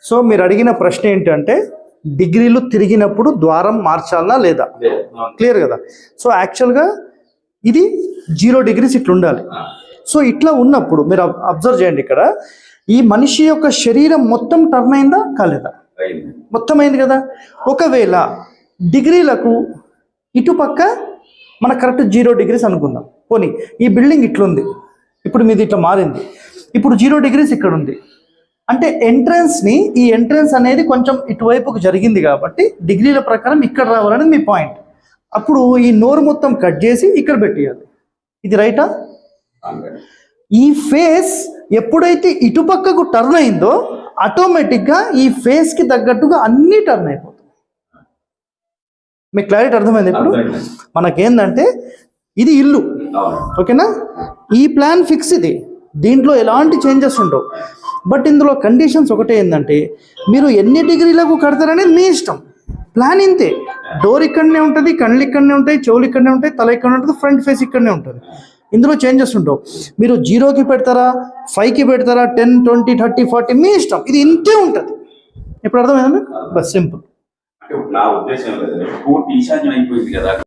So మీరు అడిగిన ప్రశ్న ఏంటంటే డిగ్రీలు తిరిగినప్పుడు ద్వారం మార్చాలనా లేదా, క్లియర్ కదా. సో యాక్చువల్గా ఇది 0 degrees ఇట్లా ఉండాలి. సో ఇట్లా ఉన్నప్పుడు మీరు అబ్జర్వ్ చేయండి, ఇక్కడ ఈ మనిషి యొక్క శరీరం మొత్తం టర్న్ అయిందా కాలేదా, మొత్తం అయింది కదా. ఒకవేళ డిగ్రీలకు ఇటుపక్క మనకు కరెక్ట్ 0 degrees అనుకుందాం. పోనీ ఈ బిల్డింగ్ ఇట్లుంది, ఇప్పుడు మీది ఇట్లా మారింది, ఇప్పుడు 0 degrees ఇక్కడ ఉంది అంటే ఈ ఎంట్రన్స్ అనేది కొంచెం ఇటువైపుకు జరిగింది కాబట్టి డిగ్రీల ప్రకారం ఇక్కడ రావాలని మీ పాయింట్. అప్పుడు ఈ నోరు మొత్తం కట్ చేసి ఇక్కడ పెట్టేయాలి. ఇది రైటా? ఈ ఫేస్ ఎప్పుడైతే ఇటుపక్కకు టర్న్ అయిందో ఆటోమేటిక్గా ఈ ఫేస్కి తగ్గట్టుగా అన్నీ టర్న్ అయిపోతాయి. మీకు క్లారిటీ అర్థమైంది? ఇప్పుడు మనకేందంటే ఇది ఇల్లు, ఓకేనా, ఈ ప్లాన్ ఫిక్స్, ఇది దీంట్లో ఎలాంటి చేంజెస్ ఉండవు. బట్ ఇందులో కండిషన్స్ ఒకటే ఏంటంటే మీరు ఎన్ని డిగ్రీలకు కడతారనేది మీ ఇష్టం. ప్లాన్ ఇంతే, డోర్ ఇక్కడనే ఉంటుంది, కళ్ళు ఇక్కడనే ఉంటాయి, చెవులు ఇక్కడనే ఉంటాయి, తల ఇక్కడనే ఉంటుంది, ఫ్రంట్ ఫేస్ ఇక్కడనే ఉంటుంది. ఇందులో చేంజెస్ ఉండవు. మీరు 0కి పెడతారా, 5కి పెడతారా, 10, 20, 30, 40 మీ ఇష్టం. ఇది ఇంతే ఉంటుంది. ఇప్పుడు అర్థమైందా? Bus simple. నా ఉద్దేశం లేదు, పూర్తి ఈశాన్యం అయిపోయింది కదా.